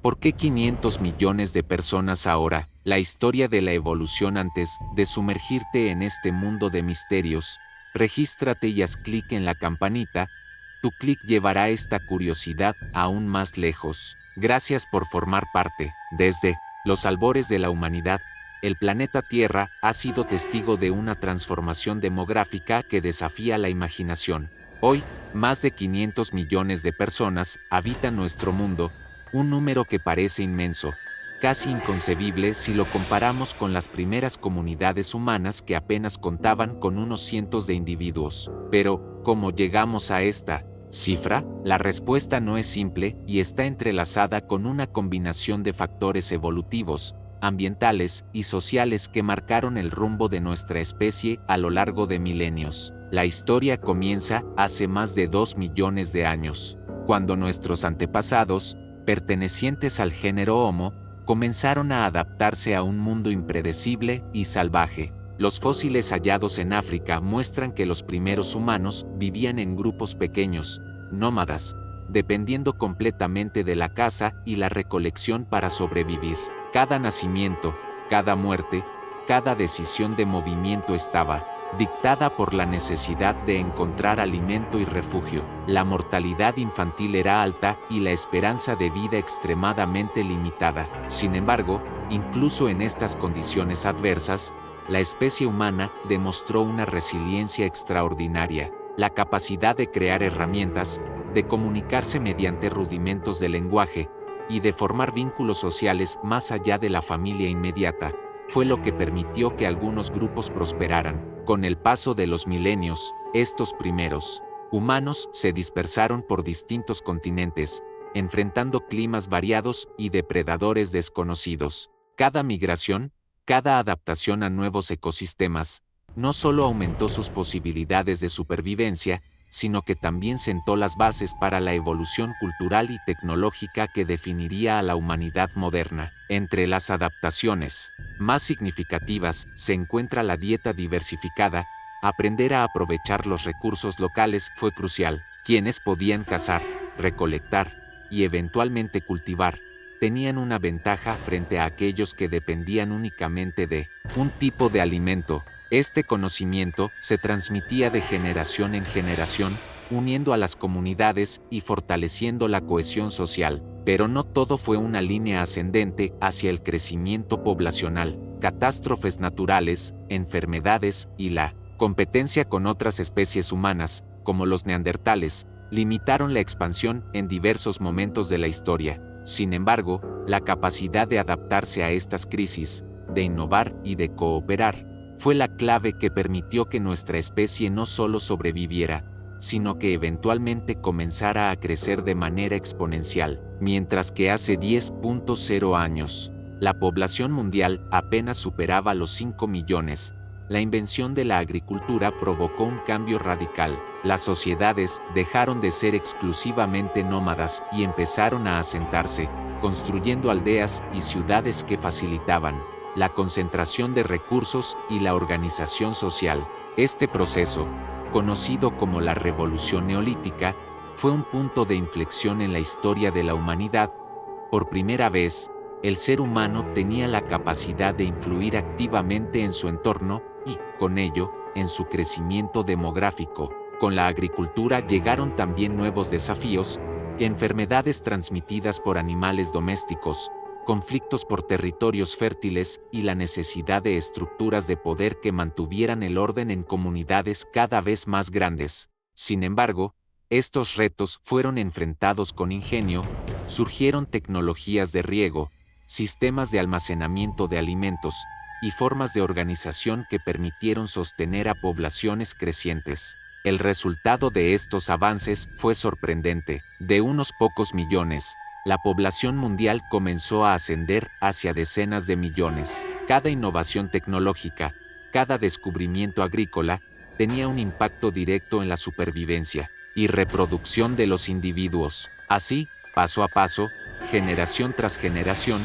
¿Por qué 500 millones de personas ahora? La historia de la evolución antes de sumergirte en este mundo de misterios. Regístrate y haz clic en la campanita. Tu clic llevará esta curiosidad aún más lejos. Gracias por formar parte. Desde los albores de la humanidad, el planeta Tierra ha sido testigo de una transformación demográfica que desafía la imaginación. Hoy, más de 500 millones de personas habitan nuestro mundo, un número que parece inmenso, casi inconcebible si lo comparamos con las primeras comunidades humanas que apenas contaban con unos cientos de individuos. Pero, ¿cómo llegamos a esta cifra? La respuesta no es simple y está entrelazada con una combinación de factores evolutivos, ambientales y sociales que marcaron el rumbo de nuestra especie a lo largo de milenios. La historia comienza hace más de 2 millones de años, cuando nuestros antepasados, pertenecientes al género Homo, comenzaron a adaptarse a un mundo impredecible y salvaje. Los fósiles hallados en África muestran que los primeros humanos vivían en grupos pequeños, nómadas, dependiendo completamente de la caza y la recolección para sobrevivir. Cada nacimiento, cada muerte, cada decisión de movimiento estaba dictada por la necesidad de encontrar alimento y refugio. La mortalidad infantil era alta y la esperanza de vida extremadamente limitada. Sin embargo, incluso en estas condiciones adversas, la especie humana demostró una resiliencia extraordinaria, la capacidad de crear herramientas, de comunicarse mediante rudimentos de lenguaje y de formar vínculos sociales más allá de la familia inmediata, fue lo que permitió que algunos grupos prosperaran. Con el paso de los milenios, estos primeros humanos se dispersaron por distintos continentes, enfrentando climas variados y depredadores desconocidos. Cada migración, cada adaptación a nuevos ecosistemas, no solo aumentó sus posibilidades de supervivencia, sino que también sentó las bases para la evolución cultural y tecnológica que definiría a la humanidad moderna. Entre las adaptaciones más significativas se encuentra la dieta diversificada. Aprender a aprovechar los recursos locales fue crucial. Quienes podían cazar, recolectar y eventualmente cultivar, tenían una ventaja frente a aquellos que dependían únicamente de un tipo de alimento. Este conocimiento se transmitía de generación en generación, uniendo a las comunidades y fortaleciendo la cohesión social. Pero no todo fue una línea ascendente hacia el crecimiento poblacional. Catástrofes naturales, enfermedades y la competencia con otras especies humanas, como los neandertales, limitaron la expansión en diversos momentos de la historia. Sin embargo, la capacidad de adaptarse a estas crisis, de innovar y de cooperar, fue la clave que permitió que nuestra especie no solo sobreviviera, sino que eventualmente comenzara a crecer de manera exponencial. Mientras que hace 10.0 años, la población mundial apenas superaba los 5 millones, la invención de la agricultura provocó un cambio radical. Las sociedades dejaron de ser exclusivamente nómadas y empezaron a asentarse, construyendo aldeas y ciudades que facilitaban la concentración de recursos y la organización social. Este proceso, conocido como la Revolución Neolítica, fue un punto de inflexión en la historia de la humanidad. Por primera vez, el ser humano tenía la capacidad de influir activamente en su entorno y, con ello, en su crecimiento demográfico. Con la agricultura llegaron también nuevos desafíos, enfermedades transmitidas por animales domésticos, conflictos por territorios fértiles y la necesidad de estructuras de poder que mantuvieran el orden en comunidades cada vez más grandes. Sin embargo, estos retos fueron enfrentados con ingenio. Surgieron tecnologías de riego, sistemas de almacenamiento de alimentos y formas de organización que permitieron sostener a poblaciones crecientes. El resultado de estos avances fue sorprendente. De unos pocos millones, la población mundial comenzó a ascender hacia decenas de millones. Cada innovación tecnológica, cada descubrimiento agrícola, tenía un impacto directo en la supervivencia y reproducción de los individuos. Así, paso a paso, generación tras generación,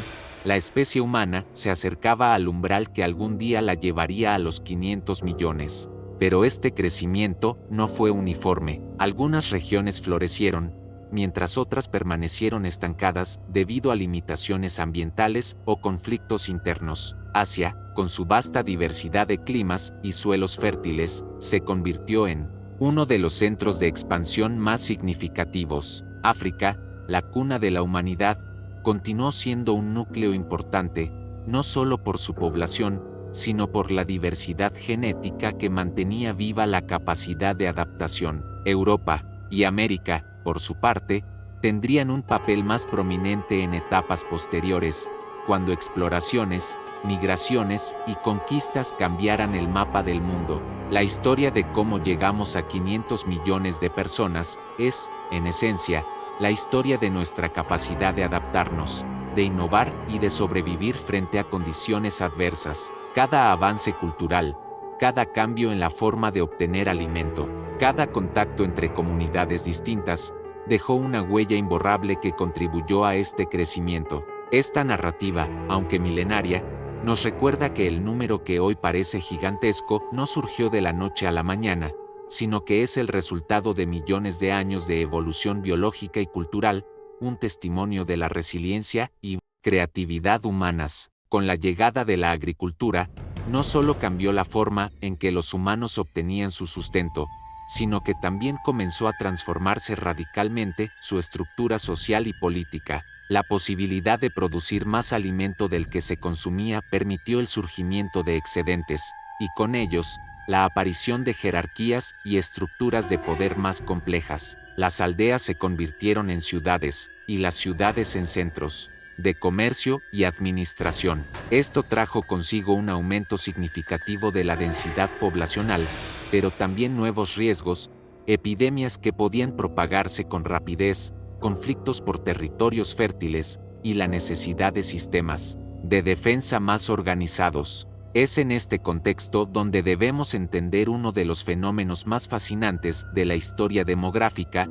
la especie humana se acercaba al umbral que algún día la llevaría a los 500 millones. Pero este crecimiento no fue uniforme. Algunas regiones florecieron, mientras otras permanecieron estancadas debido a limitaciones ambientales o conflictos internos. Asia, con su vasta diversidad de climas y suelos fértiles, se convirtió en uno de los centros de expansión más significativos. África, la cuna de la humanidad, continuó siendo un núcleo importante, no solo por su población, sino por la diversidad genética que mantenía viva la capacidad de adaptación. Europa y América, por su parte, tendrían un papel más prominente en etapas posteriores, cuando exploraciones, migraciones y conquistas cambiaran el mapa del mundo. La historia de cómo llegamos a 500 millones de personas es, en esencia, la historia de nuestra capacidad de adaptarnos, de innovar y de sobrevivir frente a condiciones adversas. Cada avance cultural, cada cambio en la forma de obtener alimento, cada contacto entre comunidades distintas, dejó una huella imborrable que contribuyó a este crecimiento. Esta narrativa, aunque milenaria, nos recuerda que el número que hoy parece gigantesco no surgió de la noche a la mañana, sino que es el resultado de millones de años de evolución biológica y cultural, un testimonio de la resiliencia y creatividad humanas. Con la llegada de la agricultura, no solo cambió la forma en que los humanos obtenían su sustento, sino que también comenzó a transformarse radicalmente su estructura social y política. La posibilidad de producir más alimento del que se consumía permitió el surgimiento de excedentes, y con ellos, la aparición de jerarquías y estructuras de poder más complejas. Las aldeas se convirtieron en ciudades, y las ciudades en centros de comercio y administración. Esto trajo consigo un aumento significativo de la densidad poblacional, pero también nuevos riesgos, epidemias que podían propagarse con rapidez, conflictos por territorios fértiles, y la necesidad de sistemas de defensa más organizados. Es en este contexto donde debemos entender uno de los fenómenos más fascinantes de la historia demográfica.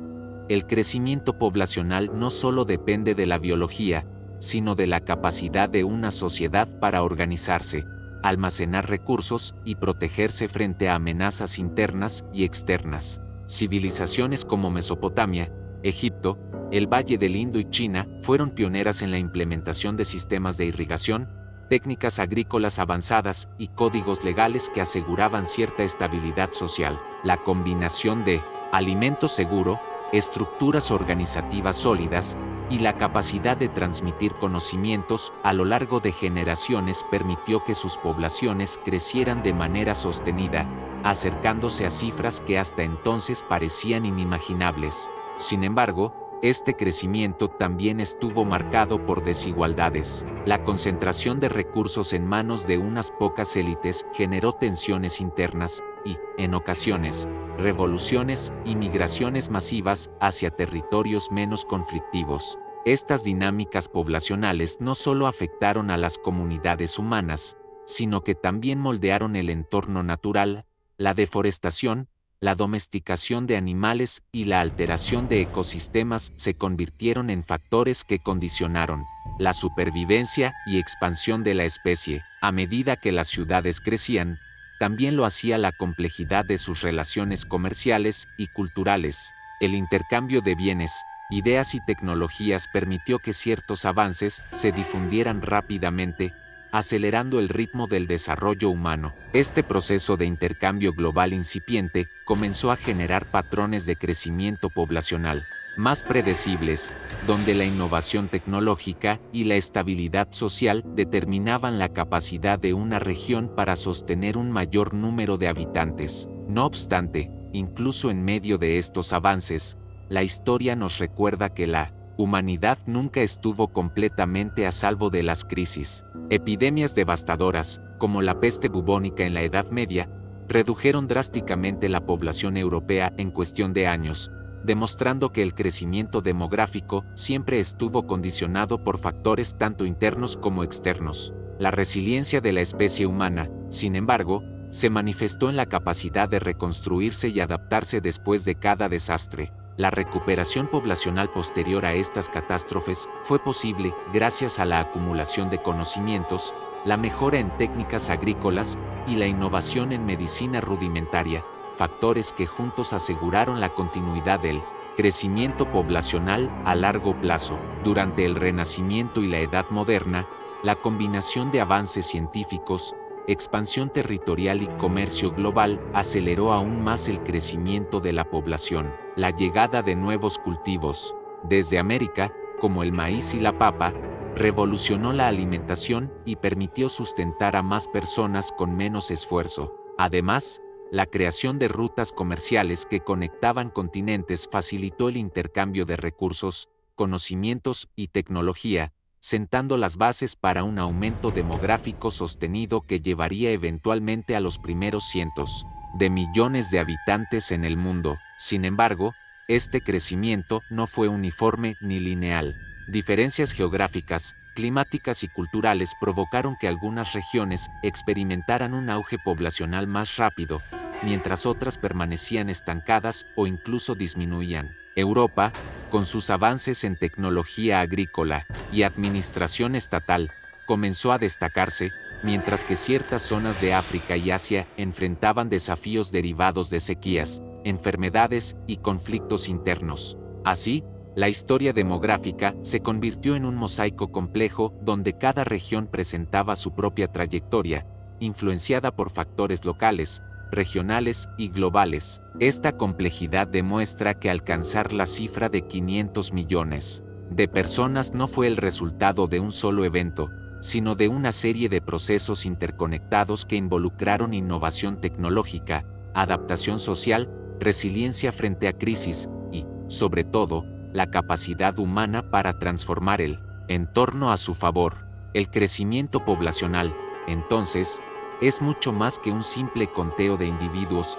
El crecimiento poblacional no solo depende de la biología, sino de la capacidad de una sociedad para organizarse, almacenar recursos y protegerse frente a amenazas internas y externas. Civilizaciones como Mesopotamia, Egipto, el Valle del Indo y China fueron pioneras en la implementación de sistemas de irrigación, técnicas agrícolas avanzadas y códigos legales que aseguraban cierta estabilidad social. La combinación de alimento seguro, estructuras organizativas sólidas y la capacidad de transmitir conocimientos a lo largo de generaciones permitió que sus poblaciones crecieran de manera sostenida, acercándose a cifras que hasta entonces parecían inimaginables. Sin embargo, este crecimiento también estuvo marcado por desigualdades. La concentración de recursos en manos de unas pocas élites generó tensiones internas y, en ocasiones, revoluciones y migraciones masivas hacia territorios menos conflictivos. Estas dinámicas poblacionales no solo afectaron a las comunidades humanas, sino que también moldearon el entorno natural. La deforestación, la domesticación de animales y la alteración de ecosistemas se convirtieron en factores que condicionaron la supervivencia y expansión de la especie. A medida que las ciudades crecían, también lo hacía la complejidad de sus relaciones comerciales y culturales. El intercambio de bienes, ideas y tecnologías permitió que ciertos avances se difundieran rápidamente, acelerando el ritmo del desarrollo humano. Este proceso de intercambio global incipiente comenzó a generar patrones de crecimiento poblacional más predecibles, donde la innovación tecnológica y la estabilidad social determinaban la capacidad de una región para sostener un mayor número de habitantes. No obstante, incluso en medio de estos avances, la historia nos recuerda que la humanidad nunca estuvo completamente a salvo de las crisis. Epidemias devastadoras, como la peste bubónica en la Edad Media, redujeron drásticamente la población europea en cuestión de años, demostrando que el crecimiento demográfico siempre estuvo condicionado por factores tanto internos como externos. La resiliencia de la especie humana, sin embargo, se manifestó en la capacidad de reconstruirse y adaptarse después de cada desastre. La recuperación poblacional posterior a estas catástrofes fue posible gracias a la acumulación de conocimientos, la mejora en técnicas agrícolas y la innovación en medicina rudimentaria, factores que juntos aseguraron la continuidad del Crecimiento poblacional a largo plazo. Durante el Renacimiento y la Edad Moderna, la combinación de avances científicos, expansión territorial y comercio global aceleró aún más el crecimiento de la población. La llegada de nuevos cultivos, desde América, como el maíz y la papa, revolucionó la alimentación y permitió sustentar a más personas con menos esfuerzo. Además, la creación de rutas comerciales que conectaban continentes facilitó el intercambio de recursos, conocimientos y tecnología, sentando las bases para un aumento demográfico sostenido que llevaría eventualmente a los primeros cientos de millones de habitantes en el mundo. Sin embargo, este crecimiento no fue uniforme ni lineal. Diferencias geográficas, climáticas y culturales provocaron que algunas regiones experimentaran un auge poblacional más rápido, mientras otras permanecían estancadas o incluso disminuían. Europa, con sus avances en tecnología agrícola y administración estatal, comenzó a destacarse, mientras que ciertas zonas de África y Asia enfrentaban desafíos derivados de sequías, enfermedades y conflictos internos. Así, la historia demográfica se convirtió en un mosaico complejo donde cada región presentaba su propia trayectoria, influenciada por factores locales, regionales y globales. Esta complejidad demuestra que alcanzar la cifra de 500 millones de personas no fue el resultado de un solo evento, sino de una serie de procesos interconectados que involucraron innovación tecnológica, adaptación social, resiliencia frente a crisis y, sobre todo, la capacidad humana para transformar el entorno a su favor. El crecimiento poblacional, entonces, es mucho más que un simple conteo de individuos,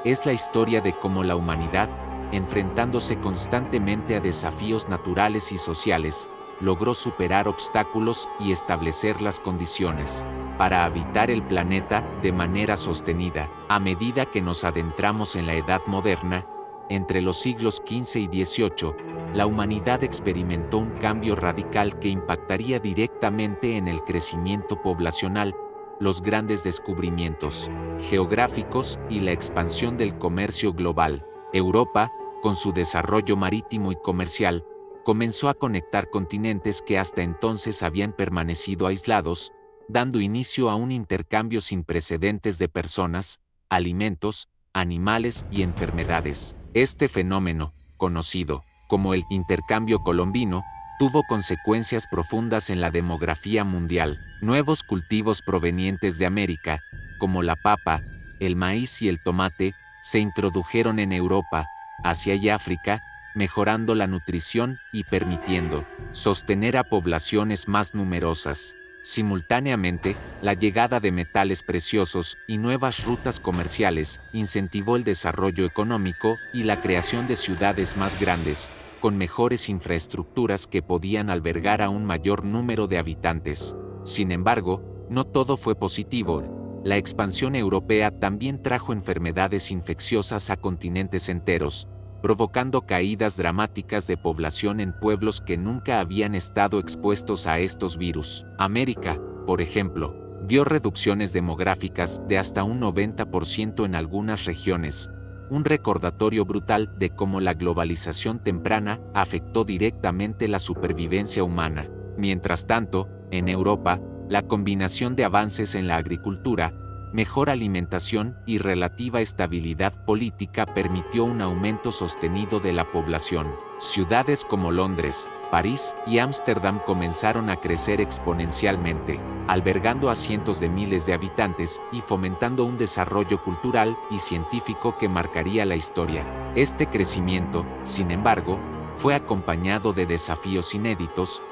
es la historia de cómo la humanidad, enfrentándose constantemente a desafíos naturales y sociales, logró superar obstáculos y establecer las condiciones para habitar el planeta de manera sostenida. A medida que nos adentramos en la Edad Moderna, entre los siglos XV y XVIII, la humanidad experimentó un cambio radical que impactaría directamente en el crecimiento poblacional, los grandes descubrimientos geográficos y la expansión del comercio global. Europa, con su desarrollo marítimo y comercial, comenzó a conectar continentes que hasta entonces habían permanecido aislados, dando inicio a un intercambio sin precedentes de personas, alimentos, animales y enfermedades. Este fenómeno, conocido como el intercambio colombino, tuvo consecuencias profundas en la demografía mundial. Nuevos cultivos provenientes de América, como la papa, el maíz y el tomate, se introdujeron en Europa, Asia y África, mejorando la nutrición y permitiendo sostener a poblaciones más numerosas. Simultáneamente, la llegada de metales preciosos y nuevas rutas comerciales incentivó el desarrollo económico y la creación de ciudades más grandes, con mejores infraestructuras que podían albergar a un mayor número de habitantes. Sin embargo, no todo fue positivo. La expansión europea también trajo enfermedades infecciosas a continentes enteros, provocando caídas dramáticas de población en pueblos que nunca habían estado expuestos a estos virus. América, por ejemplo, vio reducciones demográficas de hasta un 90% en algunas regiones, un recordatorio brutal de cómo la globalización temprana afectó directamente la supervivencia humana. Mientras tanto, en Europa, la combinación de avances en la agricultura, mejor alimentación y relativa estabilidad política permitió un aumento sostenido de la población. Ciudades como Londres, París y Ámsterdam comenzaron a crecer exponencialmente, albergando a cientos de miles de habitantes y fomentando un desarrollo cultural y científico que marcaría la historia. Este crecimiento, sin embargo, fue acompañado de desafíos inéditos,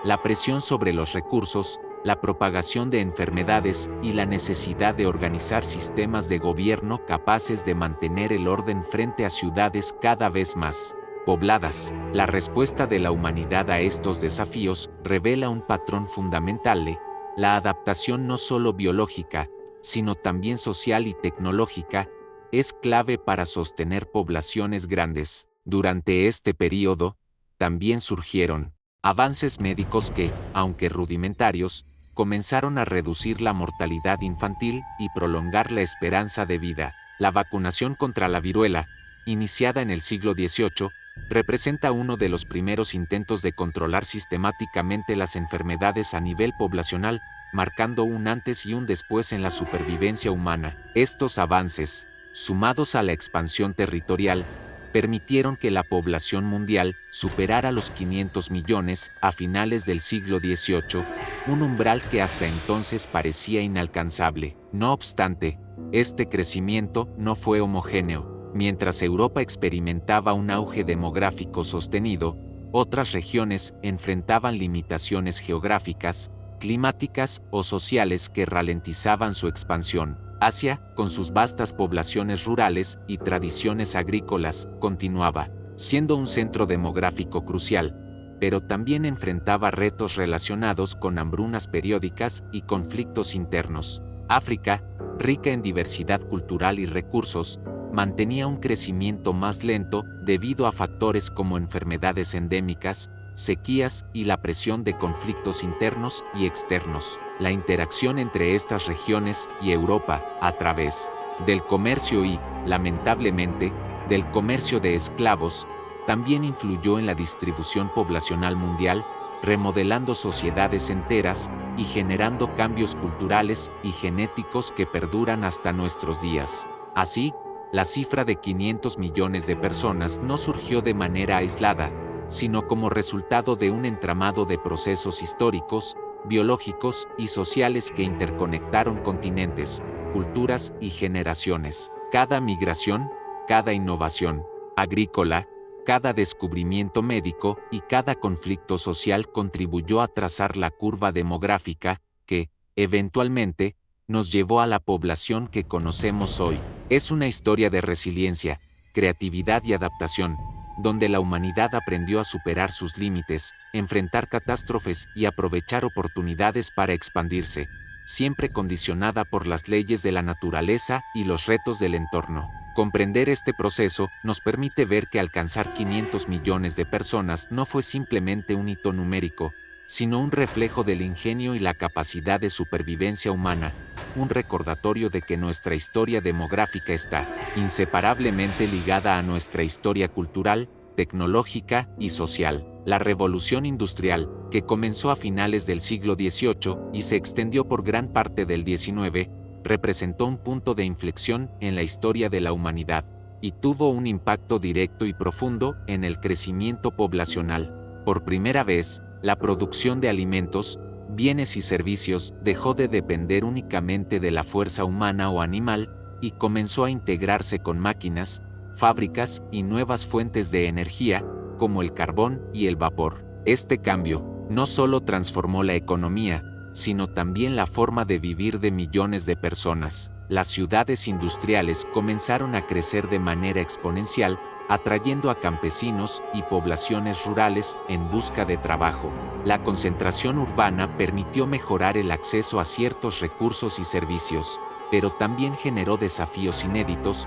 la presión sobre los recursos, la propagación de enfermedades y la necesidad de organizar sistemas de gobierno capaces de mantener el orden frente a ciudades cada vez más pobladas. La respuesta de la humanidad a estos desafíos revela un patrón fundamental: la adaptación no solo biológica, sino también social y tecnológica, es clave para sostener poblaciones grandes. Durante este período, también surgieron avances médicos que, aunque rudimentarios, comenzaron a reducir la mortalidad infantil y prolongar la esperanza de vida. La vacunación contra la viruela, iniciada en el siglo XVIII, representa uno de los primeros intentos de controlar sistemáticamente las enfermedades a nivel poblacional, marcando un antes y un después en la supervivencia humana. Estos avances, sumados a la expansión territorial, permitieron que la población mundial superara los 500 millones a finales del siglo XVIII, un umbral que hasta entonces parecía inalcanzable. No obstante, este crecimiento no fue homogéneo. Mientras Europa experimentaba un auge demográfico sostenido, otras regiones enfrentaban limitaciones geográficas, climáticas o sociales que ralentizaban su expansión. Asia, con sus vastas poblaciones rurales y tradiciones agrícolas, continuaba siendo un centro demográfico crucial, pero también enfrentaba retos relacionados con hambrunas periódicas y conflictos internos. África, rica en diversidad cultural y recursos, mantenía un crecimiento más lento debido a factores como enfermedades endémicas, sequías y la presión de conflictos internos y externos. La interacción entre estas regiones y Europa, a través del comercio y, lamentablemente, del comercio de esclavos, también influyó en la distribución poblacional mundial, remodelando sociedades enteras y generando cambios culturales y genéticos que perduran hasta nuestros días. Así, la cifra de 500 millones de personas no surgió de manera aislada, sino como resultado de un entramado de procesos históricos, biológicos y sociales que interconectaron continentes, culturas y generaciones. Cada migración, cada innovación agrícola, cada descubrimiento médico y cada conflicto social contribuyó a trazar la curva demográfica que, eventualmente, nos llevó a la población que conocemos hoy. Es una historia de resiliencia, creatividad y adaptación, donde la humanidad aprendió a superar sus límites, enfrentar catástrofes y aprovechar oportunidades para expandirse, siempre condicionada por las leyes de la naturaleza y los retos del entorno. Comprender este proceso nos permite ver que alcanzar 500 millones de personas no fue simplemente un hito numérico, sino un reflejo del ingenio y la capacidad de supervivencia humana, un recordatorio de que nuestra historia demográfica está inseparablemente ligada a nuestra historia cultural, tecnológica y social. La revolución industrial, que comenzó a finales del siglo XVIII y se extendió por gran parte del XIX, representó un punto de inflexión en la historia de la humanidad, y tuvo un impacto directo y profundo en el crecimiento poblacional. Por primera vez, la producción de alimentos, bienes y servicios dejó de depender únicamente de la fuerza humana o animal y comenzó a integrarse con máquinas, fábricas y nuevas fuentes de energía, como el carbón y el vapor. Este cambio no solo transformó la economía, sino también la forma de vivir de millones de personas. Las ciudades industriales comenzaron a crecer de manera exponencial, atrayendo a campesinos y poblaciones rurales en busca de trabajo. La concentración urbana permitió mejorar el acceso a ciertos recursos y servicios, pero también generó desafíos inéditos: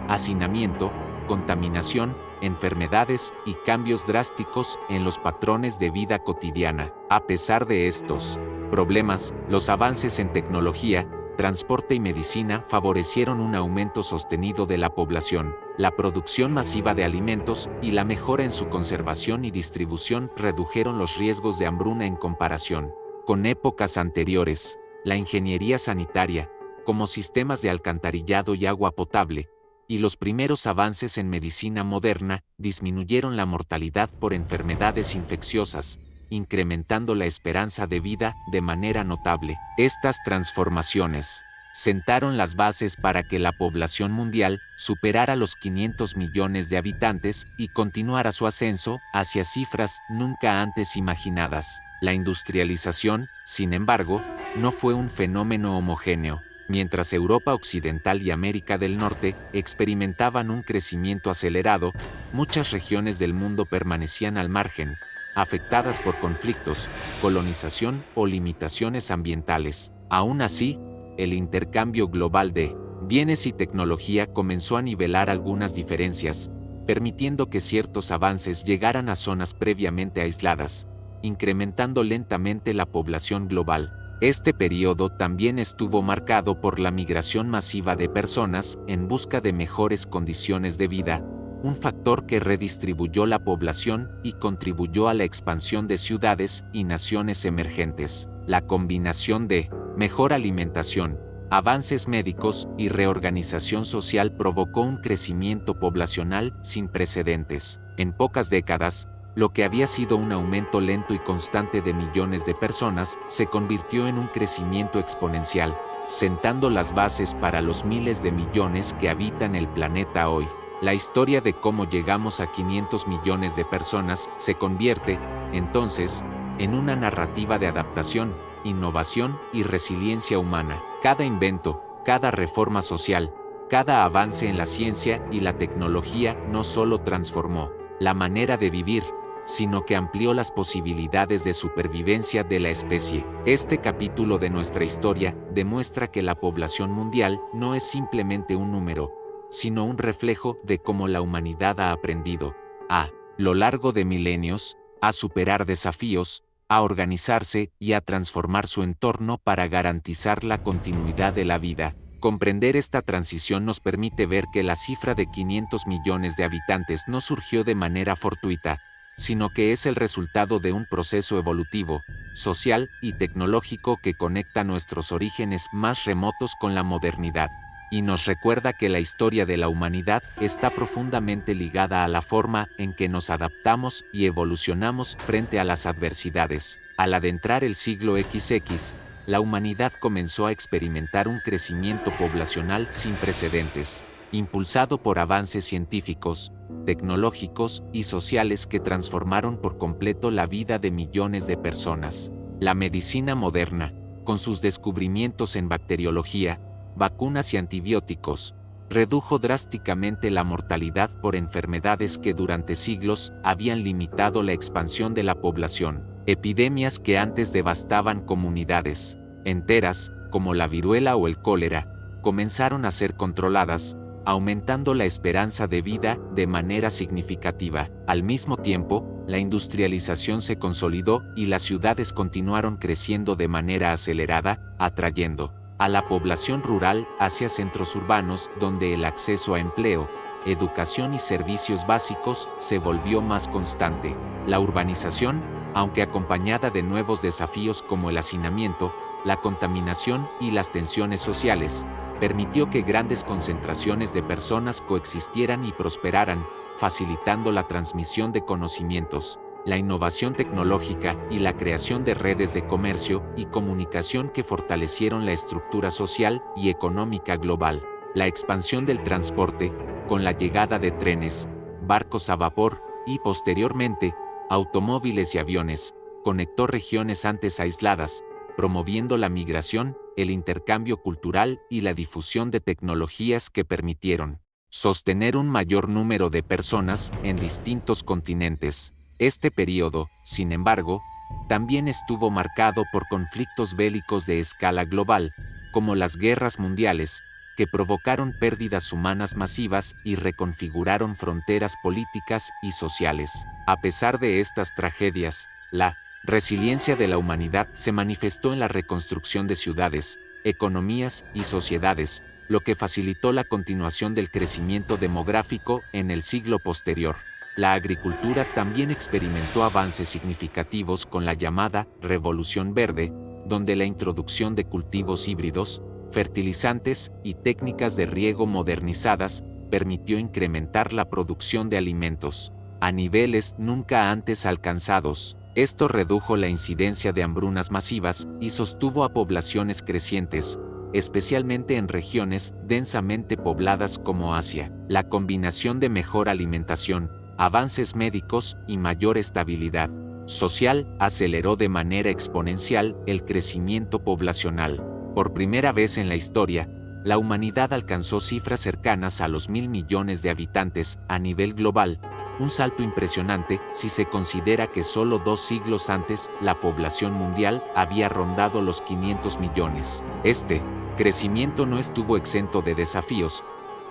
hacinamiento, contaminación, enfermedades y cambios drásticos en los patrones de vida cotidiana. A pesar de estos problemas, los avances en tecnología, transporte y medicina favorecieron un aumento sostenido de la población. La producción masiva de alimentos y la mejora en su conservación y distribución redujeron los riesgos de hambruna en comparación con épocas anteriores. La ingeniería sanitaria, como sistemas de alcantarillado y agua potable, y los primeros avances en medicina moderna disminuyeron la mortalidad por enfermedades infecciosas, incrementando la esperanza de vida de manera notable. Estas transformaciones sentaron las bases para que la población mundial superara los 500 millones de habitantes y continuara su ascenso hacia cifras nunca antes imaginadas. La industrialización, sin embargo, no fue un fenómeno homogéneo. Mientras Europa Occidental y América del Norte experimentaban un crecimiento acelerado, muchas regiones del mundo permanecían al margen, afectadas por conflictos, colonización o limitaciones ambientales. Aún así, el intercambio global de bienes y tecnología comenzó a nivelar algunas diferencias, permitiendo que ciertos avances llegaran a zonas previamente aisladas, incrementando lentamente la población global. Este periodo también estuvo marcado por la migración masiva de personas en busca de mejores condiciones de vida, un factor que redistribuyó la población y contribuyó a la expansión de ciudades y naciones emergentes. La combinación de mejor alimentación, avances médicos y reorganización social provocó un crecimiento poblacional sin precedentes. En pocas décadas, lo que había sido un aumento lento y constante de millones de personas se convirtió en un crecimiento exponencial, sentando las bases para los miles de millones que habitan el planeta hoy. La historia de cómo llegamos a 500 millones de personas se convierte, entonces, en una narrativa de adaptación, innovación y resiliencia humana. Cada invento, cada reforma social, cada avance en la ciencia y la tecnología no solo transformó la manera de vivir, sino que amplió las posibilidades de supervivencia de la especie. Este capítulo de nuestra historia demuestra que la población mundial no es simplemente un número, sino un reflejo de cómo la humanidad ha aprendido, a lo largo de milenios, a superar desafíos, a organizarse y a transformar su entorno para garantizar la continuidad de la vida. Comprender esta transición nos permite ver que la cifra de 500 millones de habitantes no surgió de manera fortuita, sino que es el resultado de un proceso evolutivo, social y tecnológico que conecta nuestros orígenes más remotos con la modernidad, y nos recuerda que la historia de la humanidad está profundamente ligada a la forma en que nos adaptamos y evolucionamos frente a las adversidades. Al adentrar el siglo XX, la humanidad comenzó a experimentar un crecimiento poblacional sin precedentes, impulsado por avances científicos, tecnológicos y sociales que transformaron por completo la vida de millones de personas. La medicina moderna, con sus descubrimientos en bacteriología, vacunas y antibióticos, redujo drásticamente la mortalidad por enfermedades que durante siglos habían limitado la expansión de la población. Epidemias que antes devastaban comunidades enteras, como la viruela o el cólera, comenzaron a ser controladas, aumentando la esperanza de vida de manera significativa. Al mismo tiempo, la industrialización se consolidó y las ciudades continuaron creciendo de manera acelerada, atrayendo a la población rural hacia centros urbanos donde el acceso a empleo, educación y servicios básicos se volvió más constante. La urbanización, aunque acompañada de nuevos desafíos como el hacinamiento, la contaminación y las tensiones sociales, permitió que grandes concentraciones de personas coexistieran y prosperaran, facilitando la transmisión de conocimientos, la innovación tecnológica y la creación de redes de comercio y comunicación que fortalecieron la estructura social y económica global. La expansión del transporte, con la llegada de trenes, barcos a vapor y, posteriormente, automóviles y aviones, conectó regiones antes aisladas, promoviendo la migración, el intercambio cultural y la difusión de tecnologías que permitieron sostener un mayor número de personas en distintos continentes. Este período, sin embargo, también estuvo marcado por conflictos bélicos de escala global, como las guerras mundiales, que provocaron pérdidas humanas masivas y reconfiguraron fronteras políticas y sociales. A pesar de estas tragedias, la resiliencia de la humanidad se manifestó en la reconstrucción de ciudades, economías y sociedades, lo que facilitó la continuación del crecimiento demográfico en el siglo posterior. La agricultura también experimentó avances significativos con la llamada Revolución Verde, donde la introducción de cultivos híbridos, fertilizantes y técnicas de riego modernizadas permitió incrementar la producción de alimentos a niveles nunca antes alcanzados. Esto redujo la incidencia de hambrunas masivas y sostuvo a poblaciones crecientes, especialmente en regiones densamente pobladas como Asia. La combinación de mejor alimentación, avances médicos y mayor estabilidad social aceleró de manera exponencial el crecimiento poblacional. Por primera vez en la historia, la humanidad alcanzó cifras cercanas a los 1.000 millones de habitantes a nivel global, un salto impresionante si se considera que solo 2 siglos antes la población mundial había rondado los 500 millones. Este crecimiento no estuvo exento de desafíos.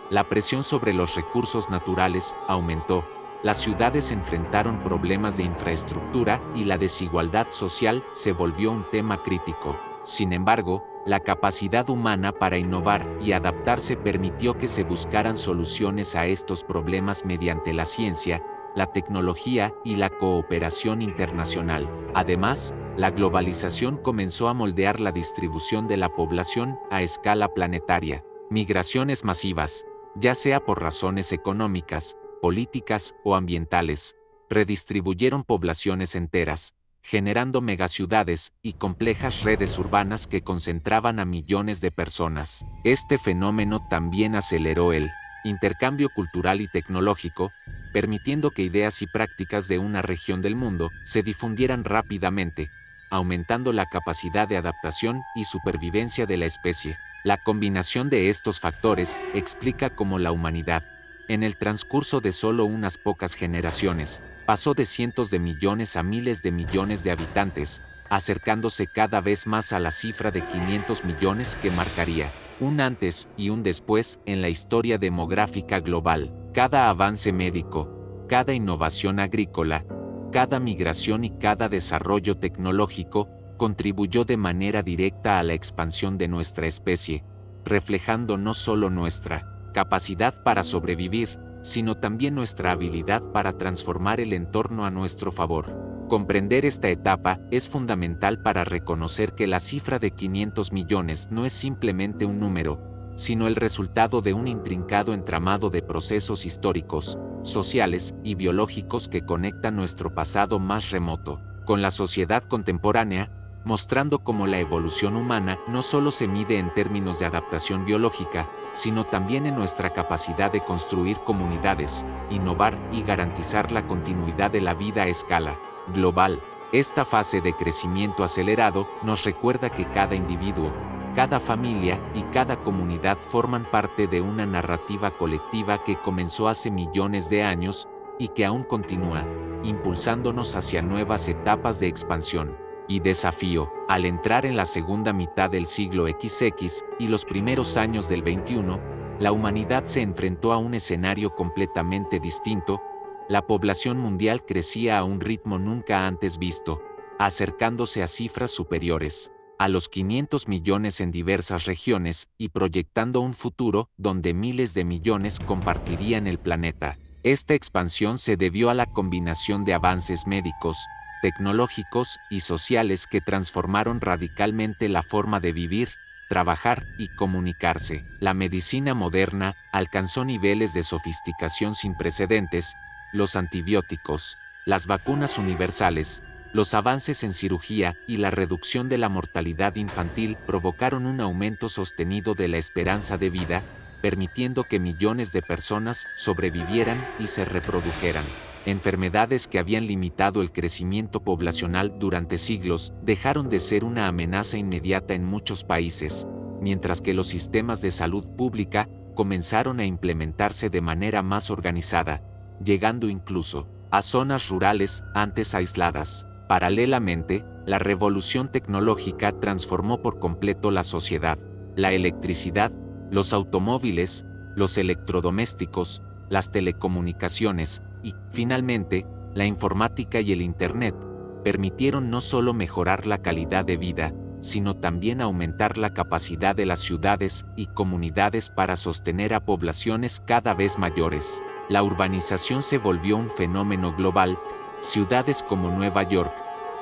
La presión sobre los recursos naturales aumentó, las ciudades enfrentaron problemas de infraestructura y la desigualdad social se volvió un tema crítico. Sin embargo, la capacidad humana para innovar y adaptarse permitió que se buscaran soluciones a estos problemas mediante la ciencia, la tecnología y la cooperación internacional. Además, la globalización comenzó a moldear la distribución de la población a escala planetaria. Migraciones masivas, ya sea por razones económicas, políticas o ambientales, redistribuyeron poblaciones enteras, generando megaciudades y complejas redes urbanas que concentraban a millones de personas. Este fenómeno también aceleró el intercambio cultural y tecnológico, permitiendo que ideas y prácticas de una región del mundo se difundieran rápidamente, aumentando la capacidad de adaptación y supervivencia de la especie. La combinación de estos factores explica cómo la humanidad, en el transcurso de solo unas pocas generaciones, pasó de cientos de millones a miles de millones de habitantes, acercándose cada vez más a la cifra de 500 millones que marcaría un antes y un después en la historia demográfica global. Cada avance médico, cada innovación agrícola, cada migración y cada desarrollo tecnológico contribuyó de manera directa a la expansión de nuestra especie, reflejando no solo nuestra capacidad para sobrevivir, sino también nuestra habilidad para transformar el entorno a nuestro favor. Comprender esta etapa es fundamental para reconocer que la cifra de 500 millones no es simplemente un número, sino el resultado de un intrincado entramado de procesos históricos, sociales y biológicos que conectan nuestro pasado más remoto con la sociedad contemporánea, mostrando cómo la evolución humana no solo se mide en términos de adaptación biológica, sino también en nuestra capacidad de construir comunidades, innovar y garantizar la continuidad de la vida a escala global. Esta fase de crecimiento acelerado nos recuerda que cada individuo, cada familia y cada comunidad forman parte de una narrativa colectiva que comenzó hace millones de años y que aún continúa, impulsándonos hacia nuevas etapas de expansión y desafío. Al entrar en la segunda mitad del siglo XX y los primeros años del XXI, la humanidad se enfrentó a un escenario completamente distinto. La población mundial crecía a un ritmo nunca antes visto, acercándose a cifras superiores a los 500 millones en diversas regiones y proyectando un futuro donde miles de millones compartirían el planeta. Esta expansión se debió a la combinación de avances médicos, tecnológicos y sociales que transformaron radicalmente la forma de vivir, trabajar y comunicarse. La medicina moderna alcanzó niveles de sofisticación sin precedentes. Los antibióticos, las vacunas universales, los avances en cirugía y la reducción de la mortalidad infantil provocaron un aumento sostenido de la esperanza de vida, permitiendo que millones de personas sobrevivieran y se reprodujeran. Enfermedades que habían limitado el crecimiento poblacional durante siglos dejaron de ser una amenaza inmediata en muchos países, mientras que los sistemas de salud pública comenzaron a implementarse de manera más organizada, llegando incluso a zonas rurales antes aisladas. Paralelamente, la revolución tecnológica transformó por completo la sociedad. La electricidad, los automóviles, los electrodomésticos, las telecomunicaciones y, finalmente, la informática y el Internet permitieron no solo mejorar la calidad de vida, sino también aumentar la capacidad de las ciudades y comunidades para sostener a poblaciones cada vez mayores. La urbanización se volvió un fenómeno global. Ciudades como Nueva York,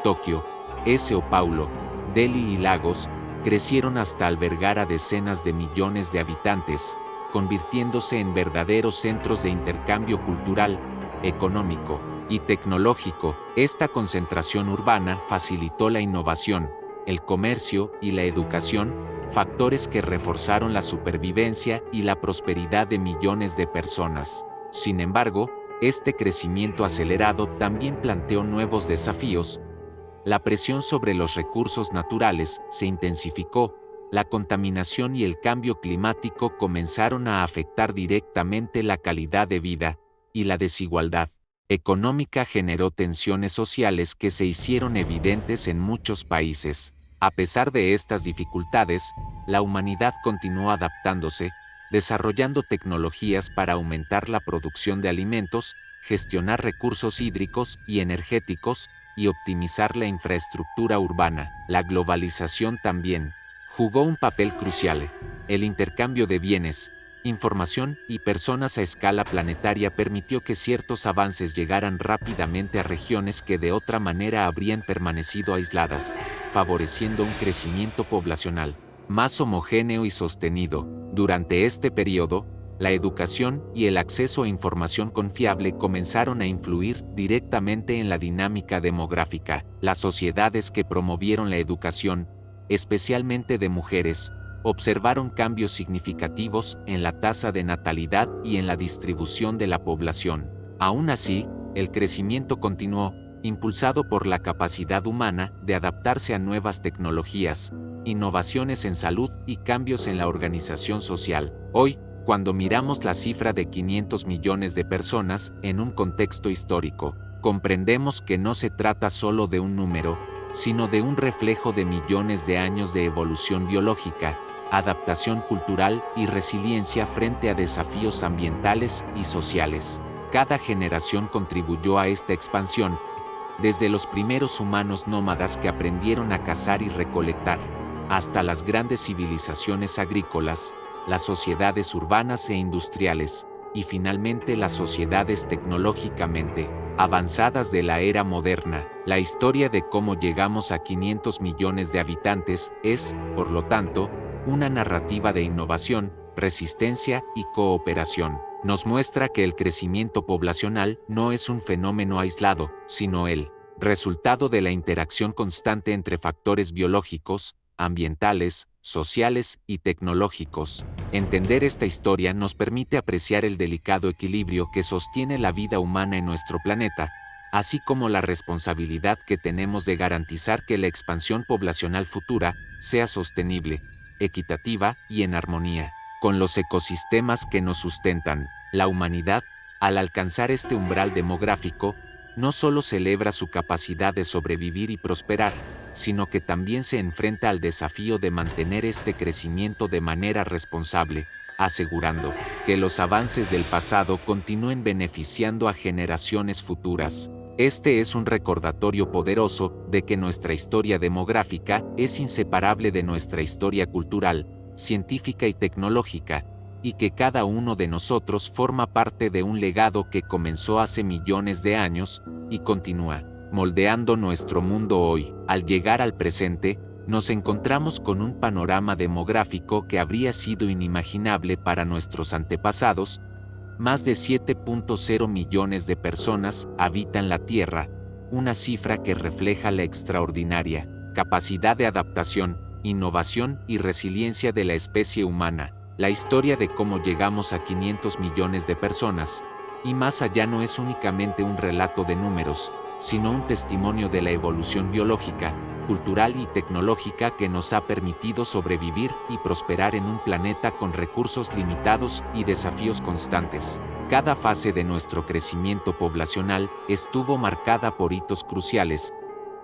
Tokio, São Paulo, Delhi y Lagos crecieron hasta albergar a decenas de millones de habitantes, convirtiéndose en verdaderos centros de intercambio cultural, económico y tecnológico. Esta concentración urbana facilitó la innovación, el comercio y la educación, factores que reforzaron la supervivencia y la prosperidad de millones de personas. Sin embargo, este crecimiento acelerado también planteó nuevos desafíos. La presión sobre los recursos naturales se intensificó, la contaminación y el cambio climático comenzaron a afectar directamente la calidad de vida, y la desigualdad económica generó tensiones sociales que se hicieron evidentes en muchos países. A pesar de estas dificultades, la humanidad continuó adaptándose, desarrollando tecnologías para aumentar la producción de alimentos, gestionar recursos hídricos y energéticos, y optimizar la infraestructura urbana. La globalización también jugó un papel crucial. El intercambio de bienes, información y personas a escala planetaria permitió que ciertos avances llegaran rápidamente a regiones que de otra manera habrían permanecido aisladas, favoreciendo un crecimiento poblacional más homogéneo y sostenido. Durante este periodo, la educación y el acceso a información confiable comenzaron a influir directamente en la dinámica demográfica. Las sociedades que promovieron la educación, especialmente de mujeres, observaron cambios significativos en la tasa de natalidad y en la distribución de la población. Aún así, el crecimiento continuó, impulsado por la capacidad humana de adaptarse a nuevas tecnologías, innovaciones en salud y cambios en la organización social. Hoy, cuando miramos la cifra de 500 millones de personas en un contexto histórico, comprendemos que no se trata solo de un número, sino de un reflejo de millones de años de evolución biológica, adaptación cultural y resiliencia frente a desafíos ambientales y sociales. Cada generación contribuyó a esta expansión, desde los primeros humanos nómadas que aprendieron a cazar y recolectar, hasta las grandes civilizaciones agrícolas, las sociedades urbanas e industriales, y finalmente las sociedades tecnológicamente avanzadas de la era moderna. La historia de cómo llegamos a 500 millones de habitantes es, por lo tanto, una narrativa de innovación, resistencia y cooperación. Nos muestra que el crecimiento poblacional no es un fenómeno aislado, sino el resultado de la interacción constante entre factores biológicos, ambientales, sociales y tecnológicos. Entender esta historia nos permite apreciar el delicado equilibrio que sostiene la vida humana en nuestro planeta, así como la responsabilidad que tenemos de garantizar que la expansión poblacional futura sea sostenible, equitativa y en armonía con los ecosistemas que nos sustentan. La humanidad, al alcanzar este umbral demográfico, no solo celebra su capacidad de sobrevivir y prosperar, sino que también se enfrenta al desafío de mantener este crecimiento de manera responsable, asegurando que los avances del pasado continúen beneficiando a generaciones futuras. Este es un recordatorio poderoso de que nuestra historia demográfica es inseparable de nuestra historia cultural, científica y tecnológica, y que cada uno de nosotros forma parte de un legado que comenzó hace millones de años y continúa moldeando nuestro mundo hoy. Al llegar al presente, nos encontramos con un panorama demográfico que habría sido inimaginable para nuestros antepasados. Más de 7.0 millones de personas habitan la Tierra, una cifra que refleja la extraordinaria capacidad de adaptación, innovación y resiliencia de la especie humana. La historia de cómo llegamos a 500 millones de personas, y más allá, no es únicamente un relato de números, sino un testimonio de la evolución biológica, cultural y tecnológica que nos ha permitido sobrevivir y prosperar en un planeta con recursos limitados y desafíos constantes. Cada fase de nuestro crecimiento poblacional estuvo marcada por hitos cruciales,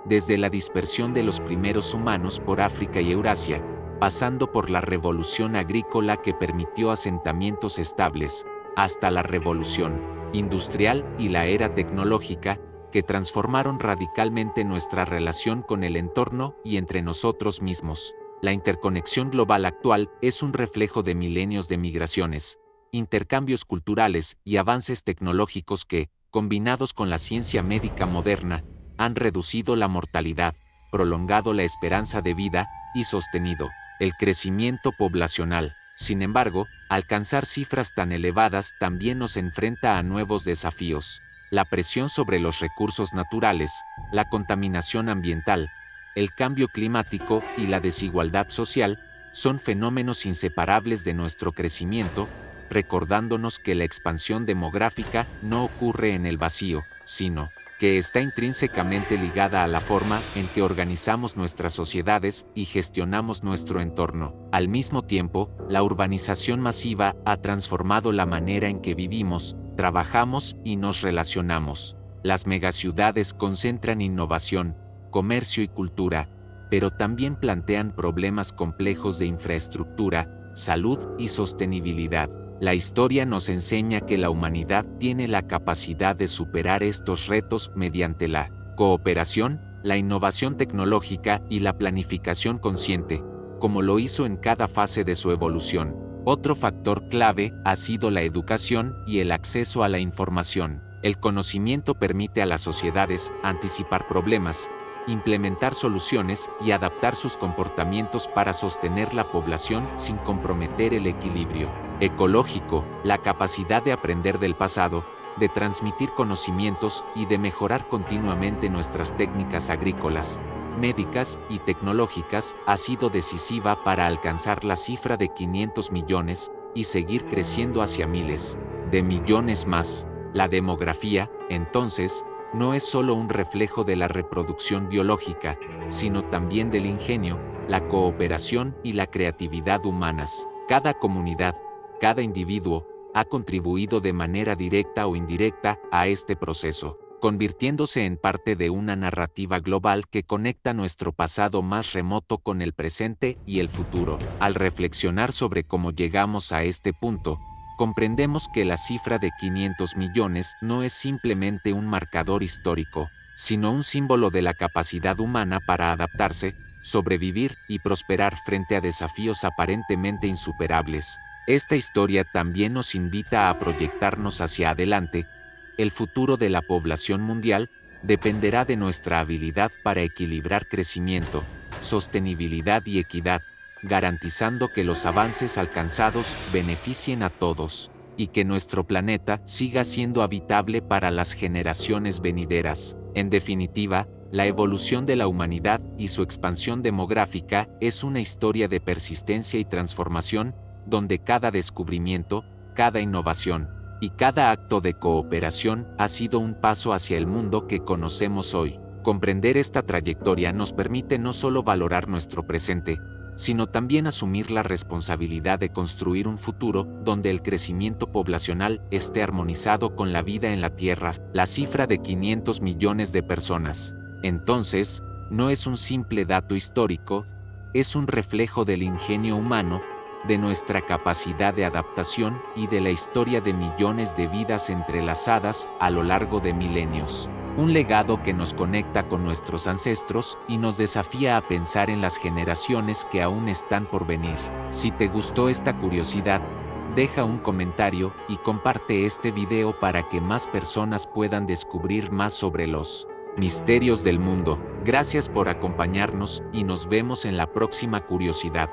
desde la dispersión de los primeros humanos por África y Eurasia, pasando por la revolución agrícola que permitió asentamientos estables, hasta la revolución industrial y la era tecnológica, que transformaron radicalmente nuestra relación con el entorno y entre nosotros mismos. La interconexión global actual es un reflejo de milenios de migraciones, intercambios culturales y avances tecnológicos que, combinados con la ciencia médica moderna, han reducido la mortalidad, prolongado la esperanza de vida y sostenido el crecimiento poblacional. Sin embargo, alcanzar cifras tan elevadas también nos enfrenta a nuevos desafíos. La presión sobre los recursos naturales, la contaminación ambiental, el cambio climático y la desigualdad social son fenómenos inseparables de nuestro crecimiento, recordándonos que la expansión demográfica no ocurre en el vacío, sino que está intrínsecamente ligada a la forma en que organizamos nuestras sociedades y gestionamos nuestro entorno. Al mismo tiempo, la urbanización masiva ha transformado la manera en que vivimos, trabajamos y nos relacionamos. Las megaciudades concentran innovación, comercio y cultura, pero también plantean problemas complejos de infraestructura, salud y sostenibilidad. La historia nos enseña que la humanidad tiene la capacidad de superar estos retos mediante la cooperación, la innovación tecnológica y la planificación consciente. como lo hizo en cada fase de su evolución. Otro factor clave ha sido la educación y el acceso a la información. El conocimiento permite a las sociedades anticipar problemas, implementar soluciones y adaptar sus comportamientos para sostener la población sin comprometer el equilibrio ecológico. La capacidad de aprender del pasado, de transmitir conocimientos y de mejorar continuamente nuestras técnicas agrícolas, médicas y tecnológicas ha sido decisiva para alcanzar la cifra de 500 millones y seguir creciendo hacia miles de millones más. La demografía, entonces, no es solo un reflejo de la reproducción biológica, sino también del ingenio, la cooperación y la creatividad humanas. Cada comunidad, cada individuo, ha contribuido de manera directa o indirecta a este proceso, convirtiéndose en parte de una narrativa global que conecta nuestro pasado más remoto con el presente y el futuro. Al reflexionar sobre cómo llegamos a este punto, comprendemos que la cifra de 500 millones no es simplemente un marcador histórico, sino un símbolo de la capacidad humana para adaptarse, sobrevivir y prosperar frente a desafíos aparentemente insuperables. Esta historia también nos invita a proyectarnos hacia adelante. El futuro de la población mundial dependerá de nuestra habilidad para equilibrar crecimiento, sostenibilidad y equidad, garantizando que los avances alcanzados beneficien a todos, y que nuestro planeta siga siendo habitable para las generaciones venideras. En definitiva, la evolución de la humanidad y su expansión demográfica es una historia de persistencia y transformación, donde cada descubrimiento, cada innovación y cada acto de cooperación ha sido un paso hacia el mundo que conocemos hoy. Comprender esta trayectoria nos permite no solo valorar nuestro presente, sino también asumir la responsabilidad de construir un futuro donde el crecimiento poblacional esté armonizado con la vida en la Tierra. La cifra de 500 millones de personas, entonces, no es un simple dato histórico, es un reflejo del ingenio humano, de nuestra capacidad de adaptación y de la historia de millones de vidas entrelazadas a lo largo de milenios. Un legado que nos conecta con nuestros ancestros y nos desafía a pensar en las generaciones que aún están por venir. Si te gustó esta curiosidad, deja un comentario y comparte este video para que más personas puedan descubrir más sobre los misterios del mundo. Gracias por acompañarnos y nos vemos en la próxima curiosidad.